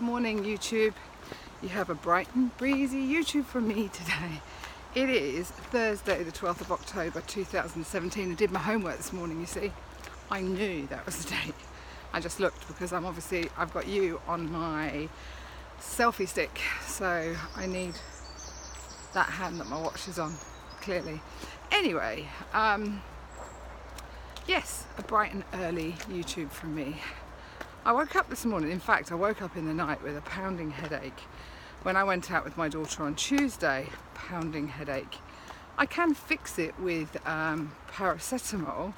Good morning, YouTube. You have a bright and breezy YouTube from me today. It is Thursday the 12th of October 2017. I did my homework this morning, you see. I knew that was the date. I just looked because I've got you on my selfie stick, so I need that hand that my watch is on, clearly. Anyway, yes, a bright and early YouTube from me. I woke up this morning, in fact I woke up in the night with a pounding headache. When I went out with my daughter on Tuesday, pounding headache. I can fix it with paracetamol,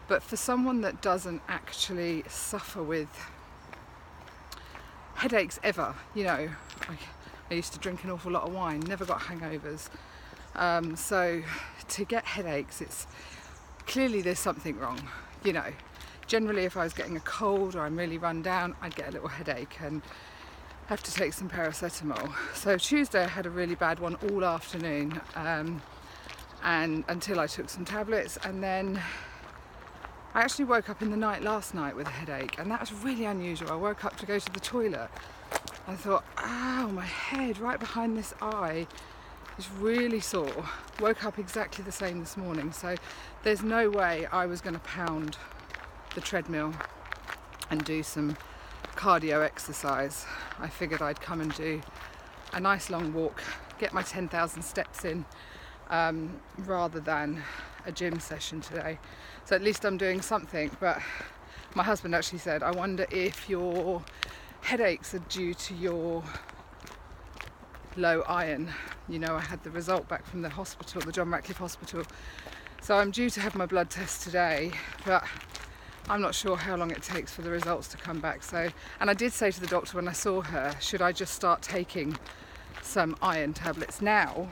but for someone that doesn't actually suffer with headaches ever, you know, I used to drink an awful lot of wine, never got hangovers. So to get headaches, it's clearly there's something wrong, you know. Generally, if I was getting a cold or I'm really run down, I'd get a little headache and have to take some paracetamol. So Tuesday I had a really bad one all afternoon, and until I took some tablets, and then I actually woke up in the night last night with a headache, and that was really unusual. I woke up to go to the toilet. I thought, ow, my head right behind this eye is really sore. Woke up exactly the same this morning, so there's no way I was going to pound the treadmill and do some cardio exercise. I figured I'd come and do a nice long walk, get my 10,000 steps in, rather than a gym session today. So at least I'm doing something. But my husband actually said, I wonder if your headaches are due to your low iron. You know, I had the result back from the hospital, the John Ratcliffe Hospital. So I'm due to have my blood test today, but I'm not sure how long it takes for the results to come back. So, and I did say to the doctor when I saw her, should I just start taking some iron tablets now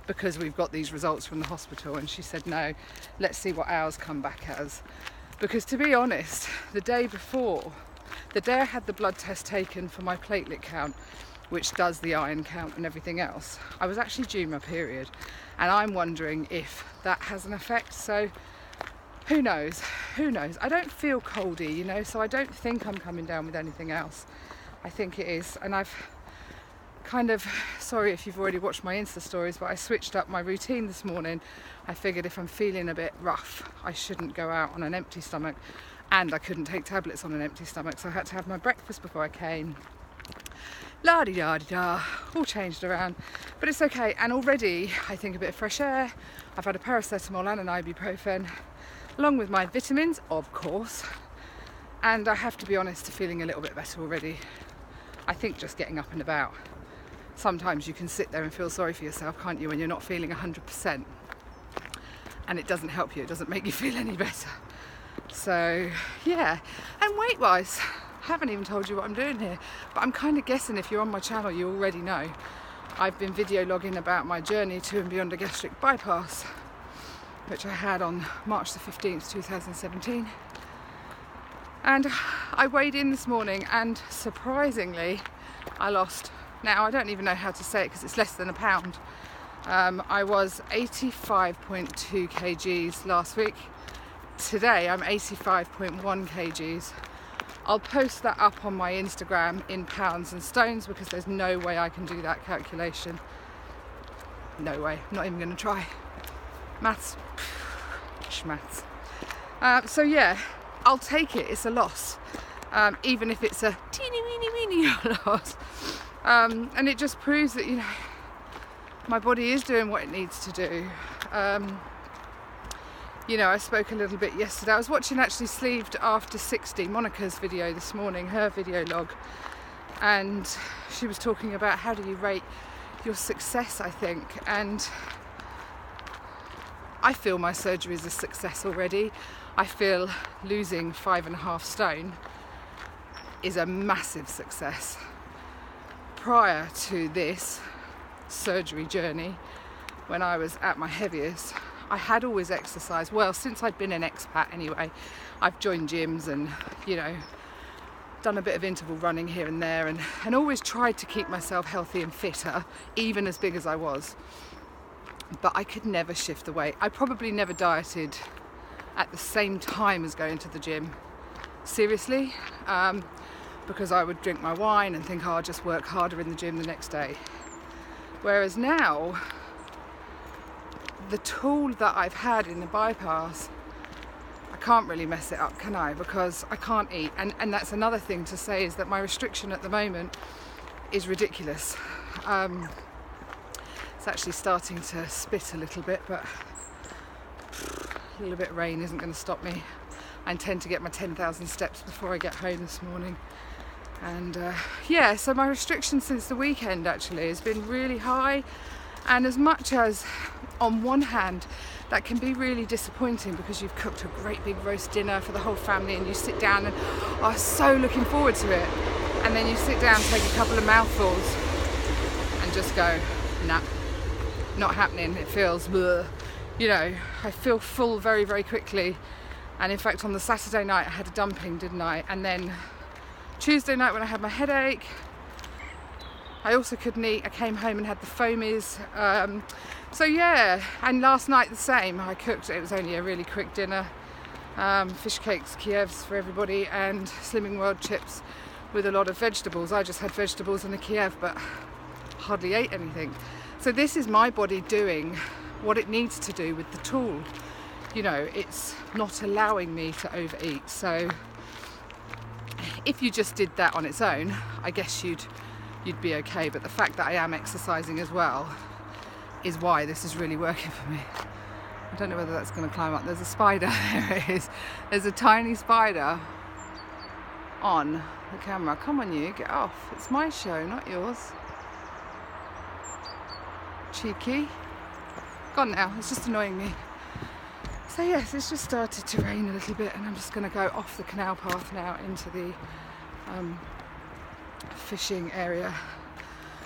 because we've got these results from the hospital? And she said, no, let's see what ours come back as. Because to be honest, the day I had the blood test taken for my platelet count, which does the iron count and everything else, I was actually due my period. And I'm wondering if that has an effect. So who knows? Who knows? I don't feel coldy, you know, so I don't think I'm coming down with anything else. I think it is. And I've kind of, sorry if you've already watched my Insta stories, but I switched up my routine this morning. I figured if I'm feeling a bit rough, I shouldn't go out on an empty stomach, and I couldn't take tablets on an empty stomach, so I had to have my breakfast before I came. La-di-da-di-da, all changed around, but it's okay. And already I think a bit of fresh air. I've had a paracetamol and an ibuprofen, along with my vitamins, of course, and I have to be honest, feeling a little bit better already. I think just getting up and about. Sometimes you can sit there and feel sorry for yourself, can't you, when you're not feeling 100%, and it doesn't help you, it doesn't make you feel any better. So yeah, and weight wise, I haven't even told you what I'm doing here, but I'm kind of guessing if you're on my channel you already know. I've been video logging about my journey to and beyond a gastric bypass, which I had on March the 15th, 2017. And I weighed in this morning, and surprisingly, I lost. Now, I don't even know how to say it because it's less than a pound. I was 85.2 kgs last week. Today, I'm 85.1 kgs. I'll post that up on my Instagram in pounds and stones because there's no way I can do that calculation. No way, I'm not even going to try. Maths, schmaths. So yeah, I'll take it, it's a loss, even if it's a teeny weeny loss. And it just proves that, you know, my body is doing what it needs to do. You know, I spoke a little bit yesterday. I was watching actually Sleeved After 60, Monica's video this morning, her video log, and she was talking about how do you rate your success, I think, and I feel my surgery is a success already. I feel losing 5.5 stone is a massive success. Prior to this surgery journey, when I was at my heaviest, I had always exercised. Well, since I'd been an expat anyway, I've joined gyms and, you know, done a bit of interval running here and there, and always tried to keep myself healthy and fitter, even as big as I was. But I could never shift the weight. I probably never dieted at the same time as going to the gym. Seriously. because I would drink my wine and think, oh, I'll just work harder in the gym the next day. Whereas now, the tool that I've had in the bypass, I can't really mess it up, can I? Because I can't eat. And that's another thing to say, is that my restriction at the moment is ridiculous. It's actually starting to spit a little bit, but a little bit of rain isn't going to stop me. I intend to get my 10,000 steps before I get home this morning. And yeah, so my restriction since the weekend actually has been really high. And as much as, on one hand, that can be really disappointing because you've cooked a great big roast dinner for the whole family and you sit down and are so looking forward to it. And then you sit down, take a couple of mouthfuls and just go, nah, not happening. It feels, bleh. You know, I feel full very, very quickly. And in fact, on the Saturday night, I had a dumping, didn't I? And then Tuesday night when I had my headache, I also couldn't eat. I came home and had the foamies. So yeah, and last night the same. I cooked, it was only a really quick dinner. Fish cakes, Kievs for everybody, and Slimming World chips with a lot of vegetables. I just had vegetables and a Kiev, but hardly ate anything. So this is my body doing what it needs to do with the tool. You know, it's not allowing me to overeat. So if you just did that on its own, I guess you'd be okay. But the fact that I am exercising as well is why this is really working for me. I don't know whether that's going to climb up. There's a spider. There it is. There's a tiny spider on the camera. Come on, you, get off. It's my show, not yours. Cheeky. Gone now. It's just annoying me. So yes, it's just started to rain a little bit, and I'm just going to go off the canal path now into the fishing area.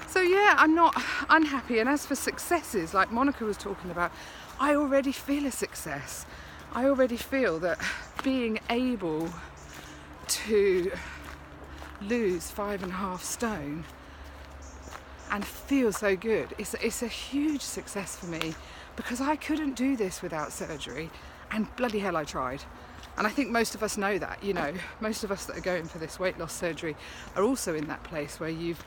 So yeah, I'm not unhappy. And as for successes, like Monica was talking about, I already feel a success. I already feel that being able to lose 5.5 stone and feel so good, it's a huge success for me, because I couldn't do this without surgery, and bloody hell I tried. And I think most of us know that, you know, most of us that are going for this weight loss surgery are also in that place where you've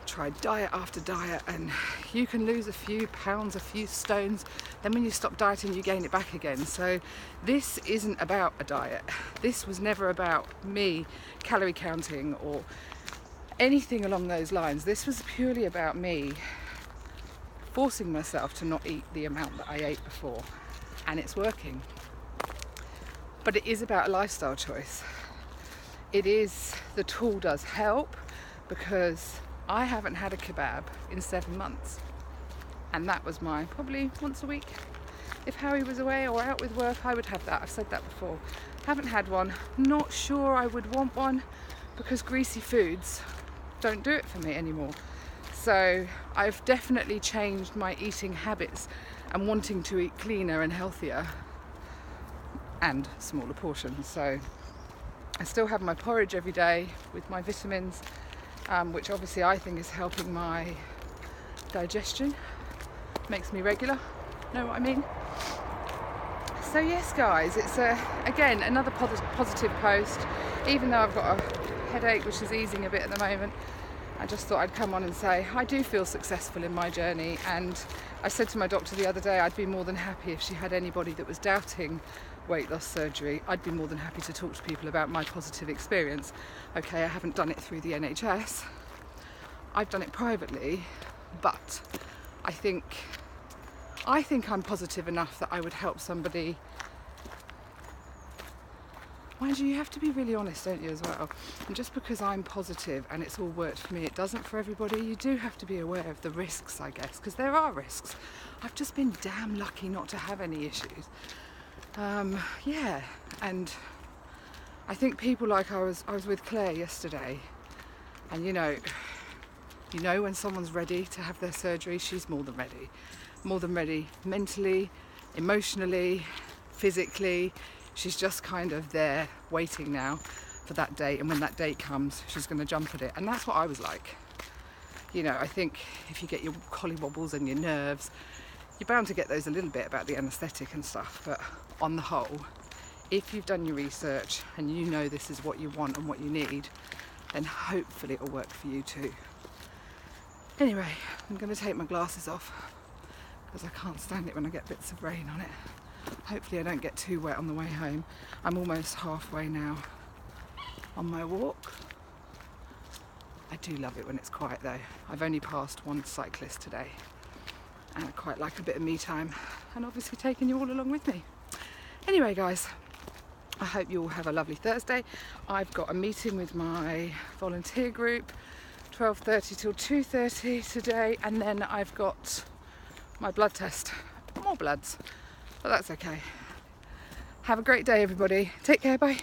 tried diet after diet, and you can lose a few pounds, a few stones, then when you stop dieting you gain it back again. So this isn't about a diet. This was never about me calorie counting or anything along those lines. This was purely about me forcing myself to not eat the amount that I ate before, and it's working. But it is about a lifestyle choice. It is, the tool does help, because I haven't had a kebab in 7 months, and that was my probably once a week. If Harry was away or out with work, I would have that. I've said that before. Haven't had one. Not sure I would want one, because greasy foods don't do it for me anymore. So I've definitely changed my eating habits and wanting to eat cleaner and healthier and smaller portions. So I still have my porridge every day with my vitamins, which obviously I think is helping my digestion, makes me regular, know what I mean? So yes guys, it's again another positive post. Even though I've got a headache which is easing a bit at the moment, I just thought I'd come on and say I do feel successful in my journey. And I said to my doctor the other day I'd be more than happy if she had anybody that was doubting weight loss surgery. I'd be more than happy to talk to people about my positive experience. Okay, I haven't done it through the NHS, I've done it privately, but I think I'm positive enough that I would help somebody. Mind you, you have to be really honest, don't you, as well? And just because I'm positive and it's all worked for me, it doesn't for everybody. You do have to be aware of the risks, I guess, because there are risks. I've just been damn lucky not to have any issues. Yeah, and I think people like, I was with Claire yesterday, and you know when someone's ready to have their surgery, she's more than ready, mentally, emotionally, physically. She's just kind of there waiting now for that date, and when that date comes she's going to jump at it. And that's what I was like. You know, I think if you get your collywobbles and your nerves, you're bound to get those a little bit about the anaesthetic and stuff, but on the whole, if you've done your research and you know this is what you want and what you need, then hopefully it'll work for you too. Anyway, I'm going to take my glasses off because I can't stand it when I get bits of rain on it. Hopefully I don't get too wet on the way home. I'm almost halfway now on my walk. I do love it when it's quiet though. I've only passed one cyclist today and I quite like a bit of me time, and obviously taking you all along with me. Anyway guys, I hope you all have a lovely Thursday. I've got a meeting with my volunteer group 12:30 till 2:30 today, and then I've got my blood test. More bloods, but that's okay. Have a great day everybody. Take care, bye.